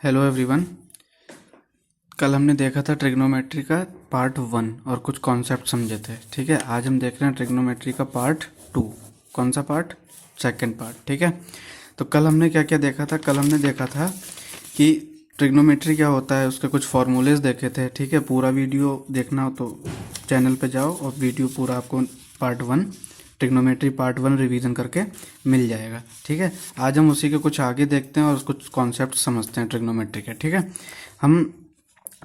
Hello everyone. कल हमने देखा था ट्रिग्नोमेट्री का पार्ट 1 और कुछ कॉन्सेप्ट समझे थे। ठीक है, आज हम देख रहे हैं ट्रिग्नोमेट्री का पार्ट 2। कौन सा पार्ट? Second part. ठीक है, तो कल हमने क्या क्या देखा था? कल हमने देखा था कि ट्रिग्नोमेट्री क्या होता है, उसके कुछ फॉर्मूलेज देखे थे। ठीक है, पूरा वीडियो देखना हो तो चैनल पे जाओ और वीडियो पूरा आपको पार्ट 1 ट्रिग्नोमेट्री पार्ट 1 रिवीजन करके मिल जाएगा। ठीक है, आज हम उसी के कुछ आगे देखते हैं और कुछ कॉन्सेप्ट समझते हैं ट्रिग्नोमेट्री के। ठीक है, हम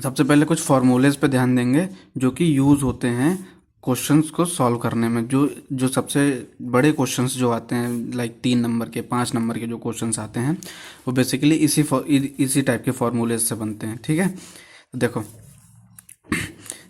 सबसे पहले कुछ फॉर्मूलेज पे ध्यान देंगे जो कि यूज़ होते हैं क्वेश्चंस को सॉल्व करने में। जो जो सबसे बड़े क्वेश्चंस जो आते हैं, लाइक 3 नंबर के 5 नंबर के जो क्वेश्चंस आते हैं, वो बेसिकली इसी टाइप के फॉर्मूलेज से बनते हैं। ठीक है, तो देखो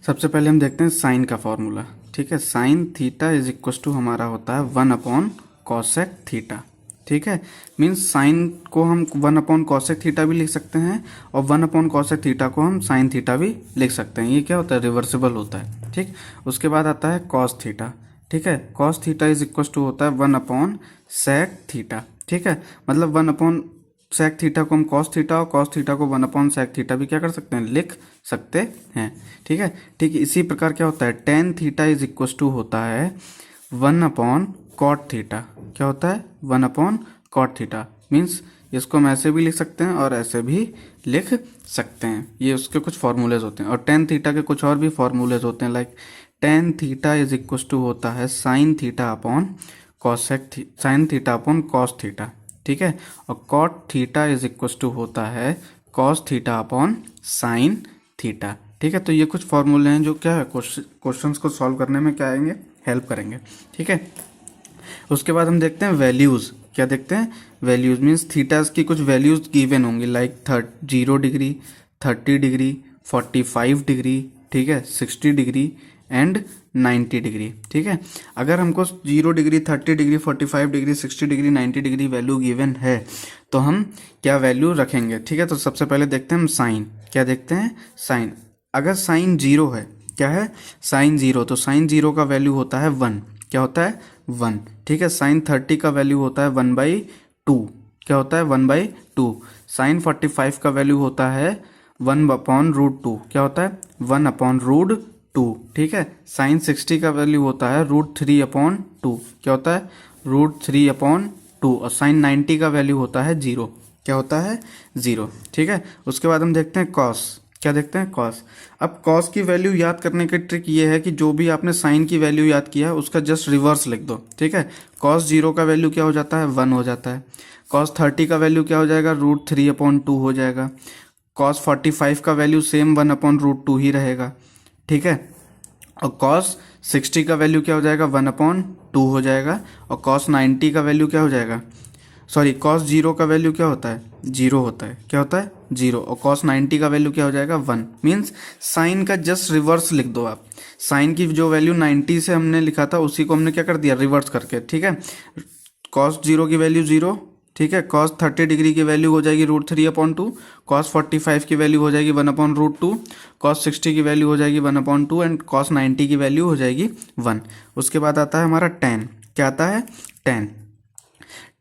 सबसे पहले हम देखते हैं साइन का फॉर्मूला। ठीक है, sine theta is equal to हमारा होता है 1/cosec थीटा। ठीक है, मीन्स साइन को हम 1/cosec थीटा भी लिख सकते हैं और 1/cosec थीटा को हम साइन थीटा भी लिख सकते हैं। ये क्या होता है? रिवर्सिबल होता है। ठीक, उसके बाद आता है कॉस थीटा। ठीक है, cos theta is equal to होता है 1/sec थीटा। ठीक है, मतलब 1/sec थीटा को हम कॉस थीटा और कॉस थीटा को 1/sec थीटा भी क्या कर सकते हैं? लिख सकते हैं। ठीक है, ठीक इसी प्रकार क्या होता है? Tan theta is equal to होता है 1/cot थीटा। क्या होता है? 1/cot theta. मीन्स इसको हम ऐसे भी लिख सकते हैं और ऐसे भी लिख सकते हैं। ये उसके कुछ फॉर्मूलेज होते हैं। और टेन थीटा के कुछ और भी फॉर्मूलेज होते हैं, like tan theta is equal to होता है sine theta upon sine theta upon cos theta. ठीक है, और cot theta is equal to होता है cos theta upon sine theta. ठीक है, तो ये कुछ फॉर्मूले हैं जो क्या है क्वेश्चंस को सॉल्व करने में क्या आएंगे? हेल्प करेंगे। ठीक है, उसके बाद हम देखते हैं वैल्यूज़। क्या देखते हैं? वैल्यूज़ मीन्स थीटास की कुछ वैल्यूज़ गिवन होंगी, लाइक 0 डिग्री, 30 डिग्री, 45 डिग्री, ठीक है, 60 डिग्री एंड 90 डिग्री। ठीक है, अगर हमको 0 degree, 30 degree, 45 degree, 60 degree, 90 degree value given है तो हम क्या वैल्यू रखेंगे? ठीक है, तो सबसे पहले देखते हैं हम साइन। क्या देखते हैं? साइन। अगर साइन 0 है, क्या है? साइन 0, तो साइन 0 का वैल्यू होता है 1। क्या होता है? 1। ठीक है, साइन 30 का वैल्यू होता है 1/2। क्या होता है? 1/2। साइन 45 का वैल्यू होता है 1/√2। क्या होता है? 1/√2। ठीक है, साइन 60 का वैल्यू होता है √3/2। क्या होता है? √3/2। और साइन 90 का वैल्यू होता है 0। क्या होता है? 0। ठीक है, उसके बाद हम देखते हैं कॉस। क्या देखते हैं? कॉस। अब कॉस की वैल्यू याद करने की ट्रिक ये है कि जो भी आपने साइन की वैल्यू याद किया है उसका जस्ट रिवर्स लिख दो। ठीक है, कॉस 0 का वैल्यू क्या हो जाता है? 1 हो जाता है। कॉस 30 का वैल्यू क्या हो जाएगा? √3/2 हो जाएगा। कॉस 45 का वैल्यू सेम 1/√2 ही रहेगा। ठीक है, और कॉस 60 का वैल्यू क्या हो जाएगा? 1/2 हो जाएगा। और कॉस 90 का वैल्यू क्या हो जाएगा? सॉरी, कॉस 0 का वैल्यू क्या होता है? 0 होता है। क्या होता है? 0। और कॉस 90 का वैल्यू क्या हो जाएगा? 1। मीन्स साइन का जस्ट रिवर्स लिख दो आप। साइन की जो वैल्यू 90 से हमने लिखा था उसी को हमने क्या कर दिया? रिवर्स करके। ठीक है, कॉस 0 की वैल्यू 0। ठीक है, कॉस 30 डिग्री की वैल्यू हो जाएगी √3/2। कॉस 45 की वैल्यू हो जाएगी 1/√2। कॉस 60 की वैल्यू हो जाएगी 1/2 एंड कॉस 90 की वैल्यू हो जाएगी 1। उसके बाद आता है हमारा टेन। क्या आता है? टेन।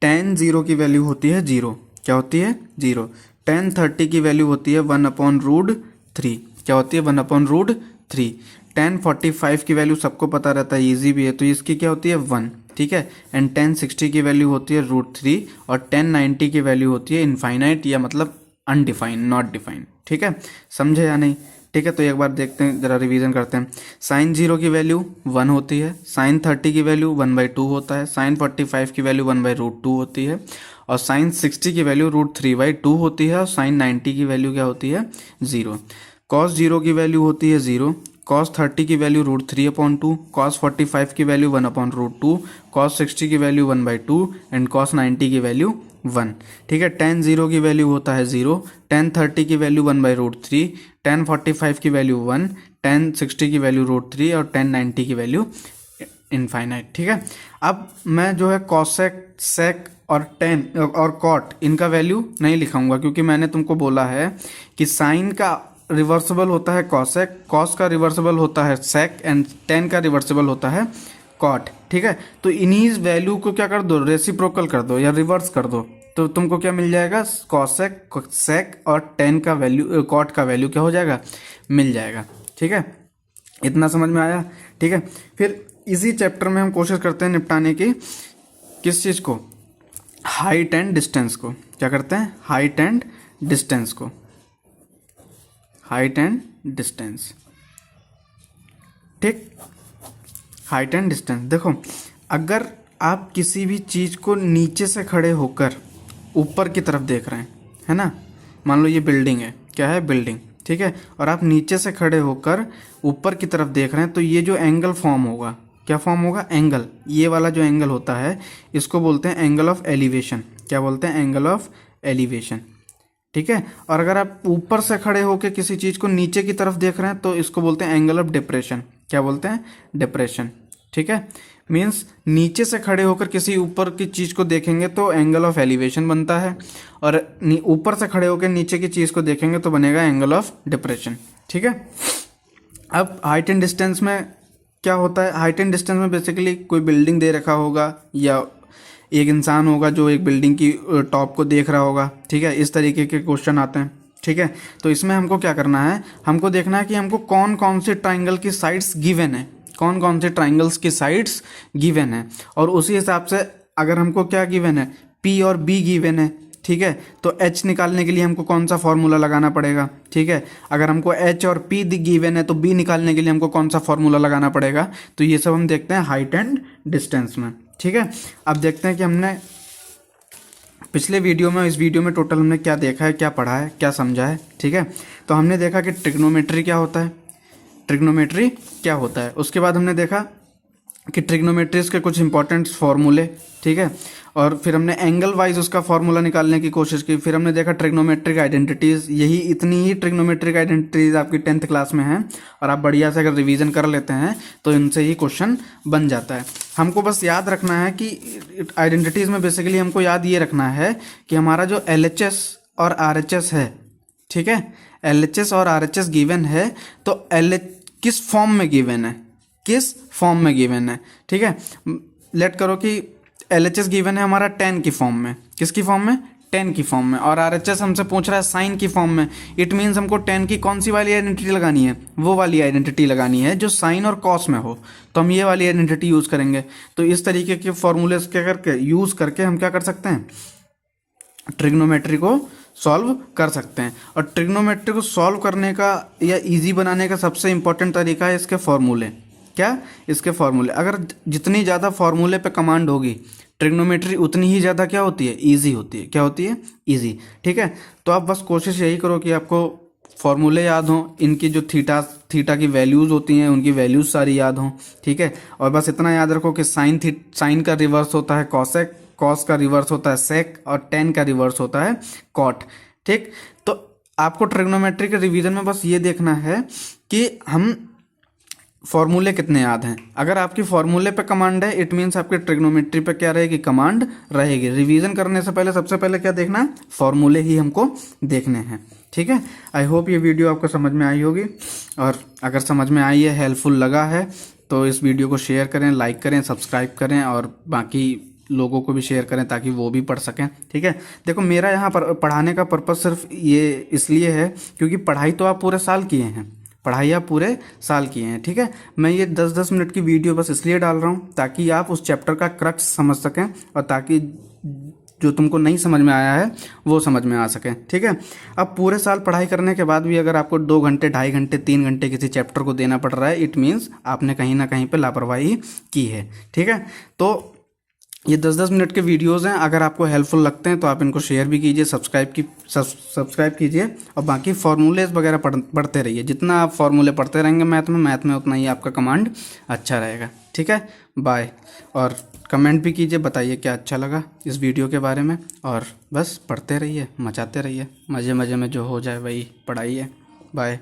टेन 0 की वैल्यू होती है 0। क्या होती है? 0। टेन 30 की वैल्यू होती है 1/√3। क्या होती है? 1/√3। टेन 45 की वैल्यू सबको पता रहता है, ईजी भी है, तो इसकी क्या होती है? 1। ठीक है, एंड टेन 60 की वैल्यू होती है √3 और टेन 90 की वैल्यू होती है इनफाइनाइट, या मतलब अनडिफाइंड, नॉट डिफाइंड। ठीक है, समझे या नहीं? ठीक है, तो एक बार देखते हैं, जरा रिवीजन करते हैं। साइन 0 की वैल्यू 1 होती है। साइन 30 की वैल्यू 1/2 होता है। साइन 45 की वैल्यू 1/√2 होती है। और साइन 60 की वैल्यू √3/2 होती है। और साइन 90 की वैल्यू क्या होती है? 0। कॉस 0 की वैल्यू होती है 0। कॉस 30 की वैल्यू √3/2। कॉस 45 की वैल्यू 1/√2। कॉस 60 की वैल्यू 1/2 एंड कॉस 90 की वैल्यू 1। ठीक है, टेन 0 की वैल्यू होता है 0। टेन 30 की वैल्यू 1/√3। टेन 45 की वैल्यू 1। टेन 60 की वैल्यू √3 और टेन 90 की वैल्यू इनफाइनाइट। ठीक है, अब मैं जो है कॉसेक, सेक और टेन और कॉट इनका वैल्यू नहीं लिखाऊंगा, क्योंकि मैंने तुमको बोला है कि साइन का रिवर्सिबल होता है कॉसेक, कॉस का रिवर्सिबल होता है सेक एंड टेन का रिवर्सिबल होता है कॉट। ठीक है, तो इन्हीं वैल्यू को क्या कर दो? रेसिप्रोकल कर दो या रिवर्स कर दो। तो तुमको क्या मिल जाएगा, कॉसेक सेक और टेन का वैल्यू, कॉट का वैल्यू क्या हो जाएगा, मिल जाएगा। ठीक है, इतना समझ में आया। ठीक है, फिर इसी चैप्टर में हम कोशिश करते हैं निपटाने की, किस चीज़ को, हाइट एंड डिस्टेंस को। क्या करते हैं, हाइट एंड डिस्टेंस को, हाइट एंड डिस्टेंस। ठीक, हाइट एंड डिस्टेंस। देखो, अगर आप किसी भी चीज़ को नीचे से खड़े होकर ऊपर की तरफ देख रहे हैं, है ना, मान लो ये बिल्डिंग है, क्या है, बिल्डिंग, ठीक है, और आप नीचे से खड़े होकर ऊपर की तरफ देख रहे हैं, तो ये जो एंगल फॉर्म होगा, क्या फॉर्म होगा, एंगल, ये वाला जो एंगल होता है इसको बोलते हैं एंगल ऑफ एलिवेशन। क्या बोलते हैं, एंगल ऑफ एलिवेशन। ठीक है, और अगर आप ऊपर से खड़े होकर किसी चीज़ को नीचे की तरफ देख रहे हैं तो इसको बोलते हैं एंगल ऑफ डिप्रेशन। क्या बोलते हैं, डिप्रेशन। ठीक है, मीन्स नीचे से खड़े होकर किसी ऊपर की चीज़ को देखेंगे तो एंगल ऑफ एलिवेशन बनता है, और ऊपर से खड़े होकर नीचे की चीज़ को देखेंगे तो बनेगा एंगल ऑफ डिप्रेशन। ठीक है, अब हाइट एंड डिस्टेंस में क्या होता है, हाइट एंड डिस्टेंस में बेसिकली कोई बिल्डिंग दे रखा होगा या एक इंसान होगा जो एक बिल्डिंग की टॉप को देख रहा होगा। ठीक है, इस तरीके के क्वेश्चन आते हैं। ठीक है, तो इसमें हमको क्या करना है, हमको देखना है कि हमको कौन कौन से ट्राइंगल की साइड्स गिवन है, कौन कौन से ट्राइंगल्स की साइड्स गिवन है, और उसी हिसाब से अगर हमको क्या गिवन है, P और B गिवन है, ठीक है, तो H निकालने के लिए हमको कौन सा फॉर्मूला लगाना पड़ेगा। ठीक है, अगर हमको H और P गिवन है तो B निकालने के लिए हमको कौन सा फॉर्मूला लगाना पड़ेगा। तो ये सब हम देखते हैं हाइट एंड डिस्टेंस में। ठीक है, अब देखते हैं कि हमने पिछले वीडियो में, इस वीडियो में टोटल हमने क्या देखा है, क्या पढ़ा है, क्या समझा है। ठीक है, तो हमने देखा कि ट्रिग्नोमेट्री क्या होता है, ट्रिग्नोमेट्री क्या होता है। उसके बाद हमने देखा कि ट्रिग्नोमेट्रीज के कुछ इंपॉर्टेंट फार्मूले। ठीक है, और फिर हमने एंगल वाइज उसका फार्मूला निकालने की कोशिश की। फिर हमने देखा ट्रिग्नोमेट्रिक आइडेंटिटीज़, यही इतनी ही ट्रिग्नोमेट्रिक आइडेंटिटीज़ आपकी 10th क्लास में हैं, और आप बढ़िया से अगर रिवीजन कर लेते हैं तो इनसे ही क्वेश्चन बन जाता है। हमको बस याद रखना है कि आइडेंटिटीज़ में बेसिकली हमको याद ये रखना है कि हमारा जो LHS और RHS है, ठीक है, LHS और RHS गिवन है, तो किस फॉर्म में गिवन है, किस फॉर्म में गिवन है। ठीक है, लेट करो कि LHS गिवन है हमारा 10 की फॉर्म में, किसकी फॉर्म में, 10 की फॉर्म में, और RHS हमसे पूछ रहा है साइन की फॉर्म में। इट मीन्स हमको 10 की कौन सी वाली आइडेंटिटी लगानी है, वो वाली आइडेंटिटी लगानी है जो साइन और कॉस में हो, तो हम ये वाली आइडेंटिटी यूज़ करेंगे। तो इस तरीके के फॉर्मूलेस क्या करके यूज़ करके हम क्या कर सकते हैं, ट्रिग्नोमेट्री को सॉल्व कर सकते हैं। और ट्रिग्नोमेट्री को सॉल्व करने का या इजी बनाने का सबसे इंपॉर्टेंट तरीका है इसके फॉर्मूले। क्या, इसके फॉर्मूले। अगर जितनी ज़्यादा फॉर्मूले पे कमांड होगी ट्रिग्नोमेट्री उतनी ही ज़्यादा क्या होती है, ईजी होती है। क्या होती है, ईजी। ठीक है, तो आप बस कोशिश यही करो कि आपको फॉर्मूले याद हों, इनकी जो थीटा की वैल्यूज़ होती हैं उनकी वैल्यूज़ सारी याद हों। ठीक है, और बस इतना याद रखो कि साइन का रिवर्स होता है कॉसेक, कॉस का रिवर्स होता है सेक, और टेन का रिवर्स होता है कॉट। ठीक, तो आपको ट्रिग्नोमेट्री के रिवीजन में बस ये देखना है कि हम फॉर्मूले कितने याद हैं। अगर आपकी फॉर्मूले पे कमांड है, इट मीन्स आपके ट्रिग्नोमेट्री पे क्या रहेगी, कमांड रहेगी। रिवीजन करने से पहले सबसे पहले क्या देखना है, फॉर्मूले ही हमको देखने हैं। ठीक है, आई होप ये वीडियो आपको समझ में आई होगी, और अगर समझ में आई है, हेल्पफुल लगा है, तो इस वीडियो को शेयर करें, लाइक करें, सब्सक्राइब करें, और बाकी लोगों को भी शेयर करें ताकि वो भी पढ़ सकें। ठीक है, देखो मेरा यहाँ पर पढ़ाने का पर्पज़ सिर्फ ये इसलिए है क्योंकि पढ़ाई तो आप पूरे साल किए हैं, पढ़ाई आप पूरे साल किए हैं। ठीक है, मैं ये 10-10 मिनट की वीडियो बस इसलिए डाल रहा हूँ ताकि आप उस चैप्टर का क्रक्स समझ सकें, और ताकि जो तुमको नहीं समझ में आया है वो समझ में आ सके। ठीक है, अब पूरे साल पढ़ाई करने के बाद भी अगर आपको 2 घंटे, 2.5 घंटे, 3 घंटे किसी चैप्टर को देना पड़ रहा है, इट मीन्स आपने कहीं ना कहीं पे लापरवाही की है। ठीक है, तो ये 10-10 मिनट के वीडियोस हैं, अगर आपको हेल्पफुल लगते हैं तो आप इनको शेयर भी कीजिए, सब्सक्राइब कीजिए, और बाकी फार्मूलेज वगैरह पढ़ते रहिए। जितना आप फार्मूले पढ़ते रहेंगे मैथ में उतना ही आपका कमांड अच्छा रहेगा। ठीक है, बाय, और कमेंट भी कीजिए, बताइए क्या अच्छा लगा इस वीडियो के बारे में, और बस पढ़ते रहिए, मचाते रहिए, मज़े मज़े में जो हो जाए वही पढ़ाइए। बाय।